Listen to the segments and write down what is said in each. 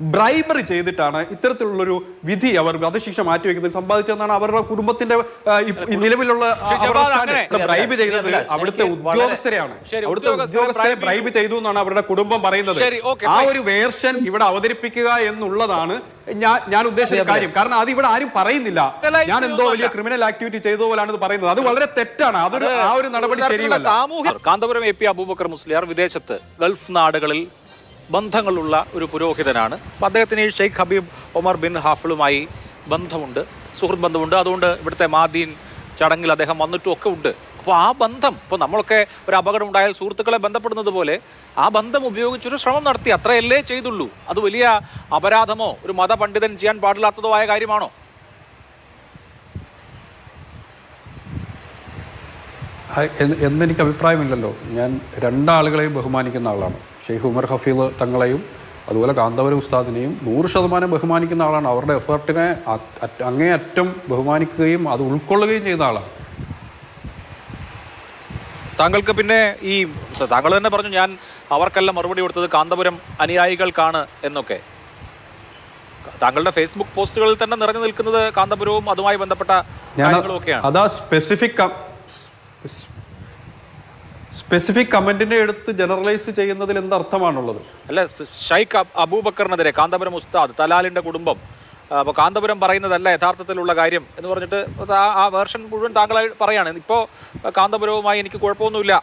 Bribery ചെയ്തിട്ടാണ് ഇത്തരത്തിലുള്ളൊരു വിധി അവർ വധശിക്ഷ മാറ്റിവെക്കുന്നത് സമ്പാദിച്ചതെന്നാണ് അവരുടെ കുടുംബത്തിന്റെ നിലവിലുള്ള ബ്രൈബ് ചെയ്തത് അവിടുത്തെ ഉദ്യോഗസ്ഥരെയാണ്. അവിടുത്തെ ഉദ്യോഗസ്ഥരെ ബ്രൈബ് ചെയ്തു എന്നാണ് അവരുടെ കുടുംബം പറയുന്നത്. ആ ഒരു വേർഷൻ ഇവിടെ അവതരിപ്പിക്കുക എന്നുള്ളതാണ് ഞാൻ ഉദ്ദേശിച്ച കാര്യം. കാരണം അത് ഇവിടെ ആരും പറയുന്നില്ല. ഞാൻ എന്തോ വലിയ ക്രിമിനൽ ആക്ടിവിറ്റി ചെയ്ത പോലാണ് പറയുന്നത്. അത് വളരെ തെറ്റാണ്. അതൊരു ആ ഒരു നടപടി ശരിയല്ല. കാന്തപുരം എ പി അബൂബക്കർ മുസ്ലിയാർ വിദേശത്ത് ഗൾഫ് നാടുകളിൽ ബന്ധങ്ങളുള്ള ഒരു പുരോഹിതനാണ്. അപ്പം അദ്ദേഹത്തിന് ഈ ഷെയ്ഖ് ഹബീബ് ഒമർ ബിൻ ഹാഫിളുമായി ബന്ധമുണ്ട്, സുഹൃത്ത് ബന്ധമുണ്ട്. അതുകൊണ്ട് ഇവിടുത്തെ മാദീൻ ചടങ്ങിൽ അദ്ദേഹം വന്നിട്ടും ഒക്കെ ഉണ്ട്. അപ്പോൾ ആ ബന്ധം, ഇപ്പോൾ നമ്മളൊക്കെ ഒരു അപകടം ഉണ്ടായാൽ സുഹൃത്തുക്കളെ ബന്ധപ്പെടുന്നത് പോലെ ആ ബന്ധം ഉപയോഗിച്ചൊരു ശ്രമം നടത്തി, അത്രയല്ലേ ചെയ്തുള്ളൂ. അത് വലിയ അപരാധമോ ഒരു മതപണ്ഡിതൻ ചെയ്യാൻ പാടില്ലാത്തതോ ആയ കാര്യമാണോ? എന്നെനിക്ക് അഭിപ്രായമില്ലല്ലോ. ഞാൻ രണ്ടാളുകളെയും ബഹുമാനിക്കുന്ന ആളാണ്. ഷെയ്ഖ് ഉമർ ഹഫീദ് തങ്ങളെയും അതുപോലെ കാന്തപുരം ഉസ്താദിനെയും 100% ബഹുമാനിക്കുന്ന ആളാണ്. അവരുടെ എഫേർട്ടിനെ അങ്ങേയറ്റം ബഹുമാനിക്കുകയും അത് ഉൾക്കൊള്ളുകയും ചെയ്യുന്ന ആളാണ്. താങ്കൾക്ക് പിന്നെ ഈ താങ്കൾ തന്നെ പറഞ്ഞു ഞാൻ അവർക്കെല്ലാം മറുപടി കൊടുത്തത് കാന്തപുരം അനുയായികൾക്കാണ് എന്നൊക്കെ. താങ്കളുടെ ഫേസ്ബുക്ക് പോസ്റ്റുകളിൽ തന്നെ നിറഞ്ഞു നിൽക്കുന്നത് കാന്തപുരവും അതുമായി ബന്ധപ്പെട്ട കാര്യങ്ങളൊക്കെയാണ്. അതാ സ്പെസിഫിക് കമന്റിനെ എടുത്ത് ജനറലൈസ് ചെയ്യുന്നതിൽ എന്തർത്ഥമാണുള്ളത്? അല്ല, ഷൈഖ് അബൂബക്കറിനെതിരെ കാന്തപുരം ഉസ്താദ് തലാലിന്റെ കുടുംബം, അപ്പോൾ കാന്തപുരം പറയുന്നതല്ല യഥാർത്ഥത്തിലുള്ള കാര്യം എന്ന് പറഞ്ഞിട്ട് ആ വേർഷൻ മുഴുവൻ താങ്കൾ പറയാണ്. ഇപ്പോൾ കാന്തപുരവുമായി എനിക്ക് കുഴപ്പമൊന്നുമില്ല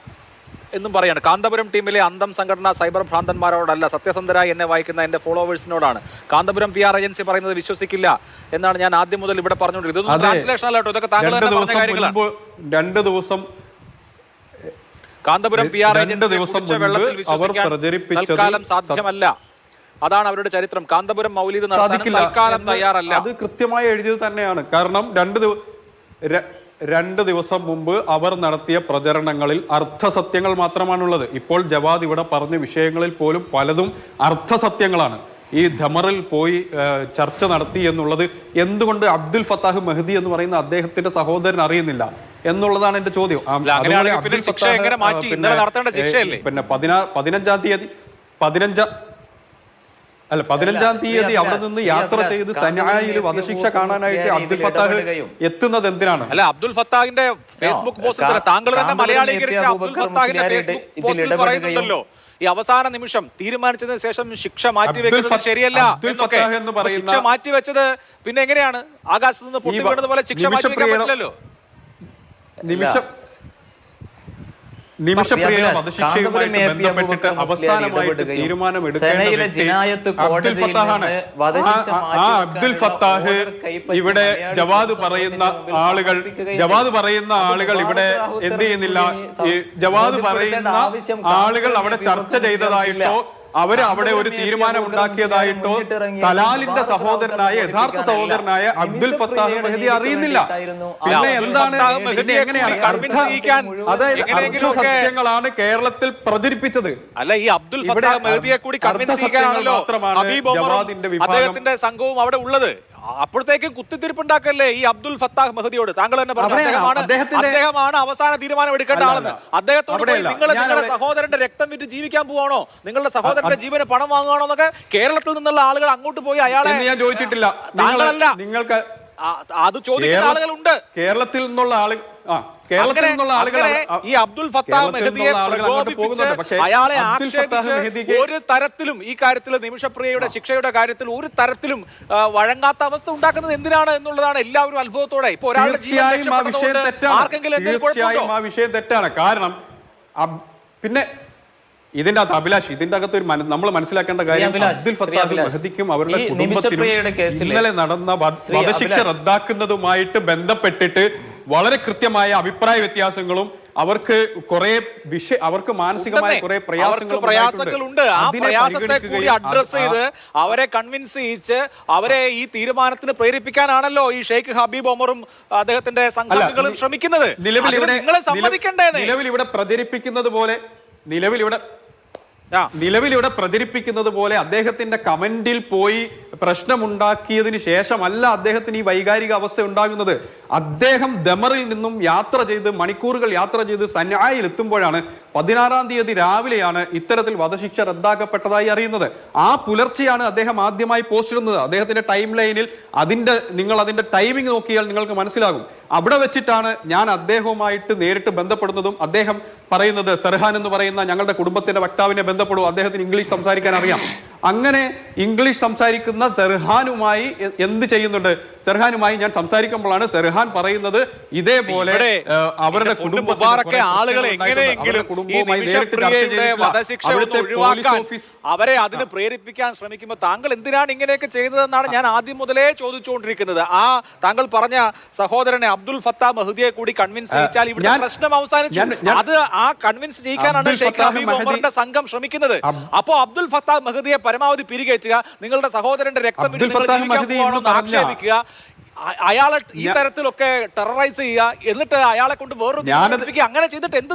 എന്നും പറയാണ്. കാന്തപുരം ടീമിലെ അന്തം സംഘടന സൈബർ ഭ്രാന്തന്മാരോടല്ല, സത്യസന്ധരായി എന്നെ വായിക്കുന്ന എൻ്റെ ഫോളോവേഴ്സിനോടാണ്. കാന്തപുരം PR ഏജൻസി പറയുന്നത് വിശ്വസിക്കില്ല എന്നാണ് ഞാൻ ആദ്യം മുതൽ ഇവിടെ പറഞ്ഞുകൊണ്ടിരിക്കുന്നത്. ഇതൊന്നും ട്രാൻസ്ലേഷൻ അല്ല കേട്ടോ, ഇതൊക്കെ താങ്കൾ തന്നെ പറഞ്ഞ കാര്യങ്ങളാണ്. 2 ദിവസം കാന്തപുരം PR ഏജൻസി വെള്ളത്തിൽ വിശ്വസിക്കാൻ തൽക്കാലം സാധ്യമല്ല. അതാണ് അവരുടെ ചരിത്രം. കാന്തപുരം മൗലിദ് നടത്താൻ തൽക്കാലം തയ്യാറല്ല. അത് കൃത്യമായി എഴുതിയത് തന്നെയാണ്. കാരണം 2 ദിവസം മുമ്പ് അവർ നടത്തിയ പ്രചരണങ്ങളിൽ അർത്ഥസത്യങ്ങൾ മാത്രമാണുള്ളത്. ഇപ്പോൾ ജവാദ് ഇവിടെ പറഞ്ഞ വിഷയങ്ങളിൽ പോലും പലതും അർത്ഥസത്യങ്ങളാണ്. ഈ ധമറിൽ പോയി ചർച്ച നടത്തി എന്നുള്ളത് എന്തുകൊണ്ട് അബ്ദുൽ ഫത്താഹ് മെഹദി എന്ന് പറയുന്ന അദ്ദേഹത്തിന്റെ സഹോദരൻ അറിയുന്നില്ല എന്നുള്ളതാണ് എന്റെ ചോദ്യം. പിന്നെ 15-ാം തീയതി അവിടെ നിന്ന് യാത്ര ചെയ്ത് സനായിൽ വധശിക്ഷ കാണാനായിട്ട് അബ്ദുൽ ഫത്താഹ് എത്തുന്നത് എന്തിനാണ്? അല്ല, അബ്ദുൽ ഫത്താഹിന്റെ ഫേസ്ബുക്ക് പോസ്റ്റിൽ താങ്കൾ തന്നെ മലയാളീകരിച്ച അബ്ദുൽ ഫത്താഹിന്റെ ഫേസ്ബുക്ക് പോസ്റ്റിൽ പറയുന്നുണ്ടല്ലോ, ഈ അവസാന നിമിഷം തീരുമാനിച്ചതിന് ശേഷം ശിക്ഷ മാറ്റിവെക്കുന്നത് ശരിയല്ല. ശിക്ഷ മാറ്റിവെച്ചത് പിന്നെ എങ്ങനെയാണ്? ആകാശത്ത് നിന്ന് പൊട്ടി വീണത് പോലെ ശിക്ഷ മാറ്റിവെക്കാൻ പറ്റില്ലല്ലോ. നിമിഷപ്രിയ വധശിക്ഷയുമായിട്ട് ബന്ധപ്പെട്ടിട്ട് അവസാനമായിട്ട് തീരുമാനമെടുക്കേണ്ടത് അബ്ദുൽ ഫത്താഹാണ്. ആ അബ്ദുൽ ഫത്താഹ് ഇവിടെ ജവാദ് പറയുന്ന ആളുകൾ ഇവിടെ എന്ത് ചെയ്യുന്നില്ല. ജവാദ് പറയുന്ന ആളുകൾ അവിടെ ചർച്ച ചെയ്തതായിട്ടോ അവിടെ ഒരു തീരുമാനം ഉണ്ടാക്കിയതായിട്ടോ തലാലിന്റെ സഹോദരനായ യഥാർത്ഥ സഹോദരനായ അബ്ദുൽ ഫത്താഹ് മെഹദി അറിയുന്നില്ല. പിന്നെ എന്താണ്, എങ്ങനെയാണ് സത്യങ്ങളാണ് കേരളത്തിൽ പ്രചരിപ്പിച്ചത്? അല്ല, ഈ അബ്ദുൽ ഫത്താഹ് മെഹദിയെ കൂടി കൺവിൻസ് ചെയ്യാനാണല്ലോ അദ്ദേഹത്തിന്റെ സംഘവും അവിടെ ഉള്ളത്. അപ്പോഴത്തേക്കും കുത്തിത്തിരിപ്പുണ്ടാക്കല്ലേ ഈ അബ്ദുൽ ഫത്താഹ് മെഹദിയോട്. താങ്കൾ തന്നെ പറഞ്ഞു അദ്ദേഹമാണ് അവസാന തീരുമാനം എടുക്കേണ്ട ആളെന്ന്. അദ്ദേഹത്തോട് നിങ്ങൾ നിങ്ങളുടെ സഹോദരന്റെ രക്തം വിറ്റ് ജീവിക്കാൻ പോവാണോ, നിങ്ങളുടെ സഹോദരന്റെ ജീവന് പണം വാങ്ങുകയാണോ എന്നൊക്കെ കേരളത്തിൽ നിന്നുള്ള ആളുകൾ അങ്ങോട്ട് പോയി അയാളെ ഞാൻ ചോദിച്ചിട്ടില്ല. നിങ്ങൾക്ക് അത് ചോദിക്കുന്ന ആളുകളുണ്ട്. കേരളത്തിൽ നിന്നുള്ള ഈ അബ്ദുൽ ഫത്താഹ് മെഹദിയെ പ്രകോപിപ്പിച്ച് അയാളെ ആക്ഷേപിച്ച് ഒരു തരത്തിലും ഈ കാര്യത്തിൽ നിമിഷപ്രിയയുടെ ശിക്ഷയുടെ കാര്യത്തിൽ ഒരു തരത്തിലും വഴങ്ങാത്ത അവസ്ഥ ഉണ്ടാക്കുന്നത് എന്തിനാണ് എന്നുള്ളതാണ് എല്ലാവരും അത്ഭുതത്തോടെ. ഇപ്പൊ ഒരാളുടെ തീർച്ചയായും ആ വിഷയം തെറ്റാണ്. കാരണം പിന്നെ ഇതിന്റെ അകത്ത് അഭിലാഷ്, ഇതിന്റെ അകത്ത് ഒരു നമ്മൾ മനസ്സിലാക്കേണ്ട കാര്യം അബ്ദുൽ ഫത്താഹ് മെഹദിക്കും അവരുടെ കുടുംബത്തിനും ഇന്നലെ നടന്ന വധശിക്ഷ റദ്ദാക്കുന്നതുമായിട്ട് ബന്ധപ്പെട്ടിട്ട് വളരെ കൃത്യമായ അഭിപ്രായ വ്യത്യാസങ്ങളും അവർക്ക് മാനസികമായ കുറെ പ്രയാസങ്ങളുണ്ട്. ആ പ്രയാസത്തെ കൂടി അഡ്രസ് ചെയ്ത് അവരെ കൺവിൻസ് ചെയ്യിച്ച് അവരെ ഈ തീരുമാനത്തിന് പ്രേരിപ്പിക്കാനാണല്ലോ ഈ ഷെയ്ഖ് ഹബീബ് ഒമറും അദ്ദേഹത്തിന്റെ സംഘടനകളും ശ്രമിക്കുന്നത്. നിലവിൽ ഇവിടെ പ്രചരിപ്പിക്കുന്നത് പോലെ നിലവിലിവിടെ പ്രചരിപ്പിക്കുന്നത് പോലെ അദ്ദേഹത്തിന്റെ കമന്റിൽ പോയി പ്രശ്നമുണ്ടാക്കിയതിന് ശേഷമല്ല അദ്ദേഹത്തിന് ഈ വൈകാരിക അവസ്ഥ ഉണ്ടാകുന്നത്. അദ്ദേഹം ദമറിൽ നിന്നും യാത്ര ചെയ്ത് മണിക്കൂറുകൾ യാത്ര ചെയ്ത് സന്യായിൽ എത്തുമ്പോഴാണ് 16-ാം തീയതി രാവിലെയാണ് ഇത്തരത്തിൽ വധശിക്ഷ റദ്ദാക്കപ്പെട്ടതായി അറിയുന്നത്. ആ പുലർച്ചെയാണ് അദ്ദേഹം ആദ്യമായി പോസ്റ്റ് ഇടുന്നത്. അദ്ദേഹത്തിന്റെ ടൈം ലൈനിൽ നിങ്ങൾ അതിന്റെ ടൈമിംഗ് നോക്കിയാൽ നിങ്ങൾക്ക് മനസ്സിലാകും. അവിടെ വെച്ചിട്ടാണ് ഞാൻ അദ്ദേഹവുമായിട്ട് നേരിട്ട് ബന്ധപ്പെടുന്നതും അദ്ദേഹം പറയുന്നത് സെർഹാൻ എന്ന് പറയുന്ന ഞങ്ങളുടെ കുടുംബത്തിന്റെ വക്താവിനെ ബന്ധപ്പെടൂ, അദ്ദേഹത്തിന് ഇംഗ്ലീഷ് സംസാരിക്കാൻ അറിയാം. അങ്ങനെ ഇംഗ്ലീഷ് സംസാരിക്കുന്ന സെർഹാനുമായി എന്ത് ചെയ്യുന്നുണ്ട്? സെർഹാനുമായി ഞാൻ സംസാരിക്കുമ്പോഴാണ് സെർഹാൻ പറയുന്നത് ഇതേപോലെ അവരുടെ അവരെ അതിന് പ്രേരിപ്പിക്കാൻ ശ്രമിക്കുമ്പോൾ താങ്കൾ എന്തിനാണ് ഇങ്ങനെയൊക്കെ ചെയ്തതെന്നാണ് ഞാൻ ആദ്യം മുതലേ ചോദിച്ചുകൊണ്ടിരിക്കുന്നത്. ആ താങ്കൾ പറഞ്ഞ സഹോദരനെ അബ്ദുൽ ഫത്താ മഹ്ദിയെ കൂടി കൺവിൻസ് ചെയ്യിച്ചാൽ ഇവിടെ പ്രശ്നം അവസാനിച്ചു. അത് ആ കൺവിൻസ് ചെയ്യിക്കാനാണ് ഷെയ്ഖ് ഹബീബ് ഉമറിന്റെ സംഘം ശ്രമിക്കുന്നത്. അപ്പോ അബ്ദുൽ ഫത്താ മഹ്ദിയെ പരമാവധി പിരികേറ്റുക, നിങ്ങളുടെ സഹോദരന്റെ രക്തം ആക്ഷേപിക്കുക, അയാളെ ഈ തരത്തിലൊക്കെ ടെററൈസ് ചെയ്യുക, എന്നിട്ട് അയാളെ കൊണ്ട് വേറൊരു അങ്ങനെ ചെയ്തിട്ട് എന്ത്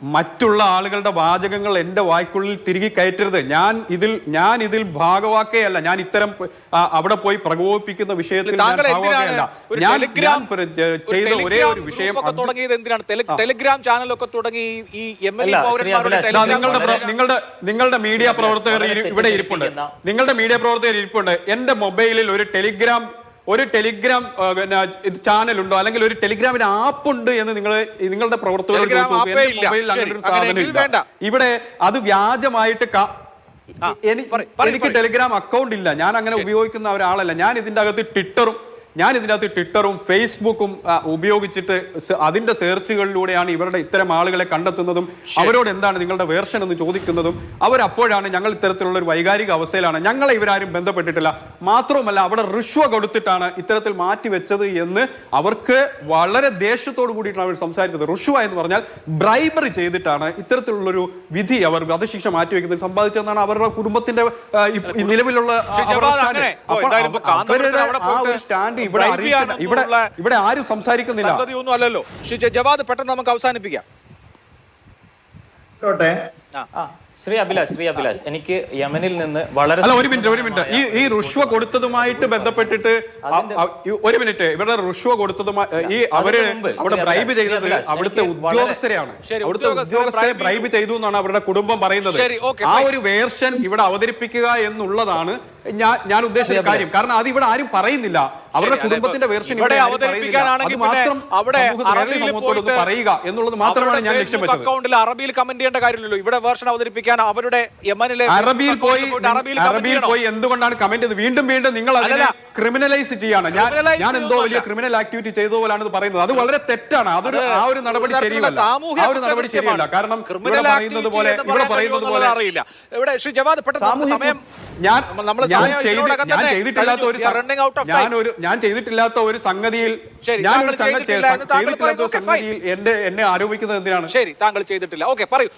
മറ്റുള്ള ആളുകളുടെ വാചകങ്ങൾ എന്റെ വായ്ക്കുള്ളിൽ തിരികെ കയറ്റരുത്. ഞാൻ ഇതിൽ ഭാഗവാക്കേയല്ല. ഞാൻ ഇത്തരം അവിടെ പോയി പ്രകോപിപ്പിക്കുന്ന വിഷയത്തിൽ ഞാൻ ചെയ്ത ഒരേ ഒരു വിഷയം തുടങ്ങിയത് എന്തിനാണ്? ടെലിഗ്രാം ചാനലൊക്കെ തുടങ്ങി ഈ നിങ്ങളുടെ മീഡിയ പ്രവർത്തകർ ഇവിടെ ഇരിപ്പുണ്ട്. എന്റെ മൊബൈലിൽ ഒരു ടെലിഗ്രാം ചാനൽ ഉണ്ടോ, അല്ലെങ്കിൽ ഒരു ടെലിഗ്രാമിന്റെ ആപ്പ് ഉണ്ട് എന്ന് നിങ്ങളുടെ പ്രവർത്തകർ മൊബൈലിൽ അങ്ങനെ ഒരു സാധനം ഇവിടെ അത് വ്യാജമായിട്ട് എനിക്ക് ടെലിഗ്രാം അക്കൗണ്ട് ഇല്ല. ഞാൻ അങ്ങനെ ഉപയോഗിക്കുന്ന ഒരാളല്ല. ഞാൻ ഇതിന്റെ അകത്ത് ട്വിറ്ററും ഫേസ്ബുക്കും ഉപയോഗിച്ചിട്ട് അതിന്റെ സെർച്ചുകളിലൂടെയാണ് ഇവരുടെ ഇത്തരം ആളുകളെ കണ്ടെത്തുന്നതും അവരോട് എന്താണ് നിങ്ങളുടെ വേർഷൻ എന്ന് ചോദിക്കുന്നതും. അവരപ്പോഴാണ് ഞങ്ങൾ ഇത്തരത്തിലുള്ള ഒരു വൈകാരിക അവസ്ഥയിലാണ്, ഞങ്ങളെ ഇവരാരും ബന്ധപ്പെട്ടിട്ടില്ല, മാത്രവുമല്ല അവിടെ റിഷ്വ കൊടുത്തിട്ടാണ് ഇത്തരത്തിൽ മാറ്റിവെച്ചത് എന്ന് അവർക്ക് വളരെ ദേഷ്യത്തോട് കൂടിയിട്ടാണ് അവർ സംസാരിച്ചത്. റിഷ്വ എന്ന് പറഞ്ഞാൽ ബ്രൈബറി ചെയ്തിട്ടാണ് ഇത്തരത്തിലുള്ളൊരു വിധി അവർ വധശിക്ഷ മാറ്റിവെക്കുന്നത് സമ്പാദിച്ചതെന്നാണ് അവരുടെ കുടുംബത്തിന്റെ നിലവിലുള്ള സ്റ്റാൻഡ്. ഇവിടെ ആരും സംസാരിക്കുന്നില്ല. അല്ലല്ലോ ജവാദ്, പെട്ടെന്ന് നമുക്ക് അവസാനിപ്പിക്കാം. ശ്രീ അഭിലാഷ് എനിക്ക് യമനിൽ നിന്ന് വളരെ ഒരു മിനിറ്റ് ഈ റുഷ്വ കൊടുത്തതുമായിട്ട് ബന്ധപ്പെട്ടിട്ട് ഒരു മിനിറ്റ്. ഇവരുടെ റുഷ്വ കൊടുത്തതുമായി അവര് അവിടെ ബ്രൈബ് ചെയ്തത് അവിടുത്തെ ഉദ്യോഗസ്ഥരെയാണ്. അവിടുത്തെ ഉദ്യോഗസ്ഥരെ ബ്രൈബ് ചെയ്തു എന്നാണ് അവരുടെ കുടുംബം പറയുന്നത്. ആ ഒരു വേർഷൻ ഇവിടെ അവതരിപ്പിക്കുക എന്നുള്ളതാണ് ഞാൻ ഉദ്ദേശിച്ച കാര്യം. കാരണം അത് ഇവിടെ ആരും പറയുന്നില്ല. അവരുടെ കുടുംബത്തിന്റെ വേർഷൻ ഇവിടെ അവതരിപ്പിക്കാനാണെങ്കിൽ പറയുക എന്നുള്ളത് മാത്രമാണ് ഞാൻ ലക്ഷ്യം വെച്ചത്. അക്കൗണ്ടിൽ അറബിയിൽ കമന്റ് ചെയ്യേണ്ട കാര്യമില്ലല്ലോ. ഇവിടെ വേർഷൻ അവതരിപ്പിക്കാൻ അവരുടെ അറബിയിൽ പോയി എന്തുകൊണ്ടാണ് കമന്റ് ചെയ്ത് വീണ്ടും നിങ്ങൾ അതിനെ ക്രിമിനലൈസ് ചെയ്യാണ്. ഞാൻ എന്തോ വലിയ ക്രിമിനൽ ആക്ടിവിറ്റി ചെയ്ത പോലാണ് പറയുന്നത്. അത് വളരെ തെറ്റാണ്. ആ ഒരു നടപടി ശരിയല്ല. കാരണം ഇവിടെ പറയുന്നത് പോലെ അറിയില്ല. ഇവിടെ ശ്രീ ജവാദ് പെട്ടെന്ന് സമയം ഞാൻ ചെയ്തിട്ടില്ലാത്ത ഒരു സംഗതിയിൽ എന്നെ ആരോപിക്കുന്നത് എന്തിനാണ്? ശരി, താങ്കൾ ചെയ്തിട്ടില്ല. ഓക്കെ, പറയൂ.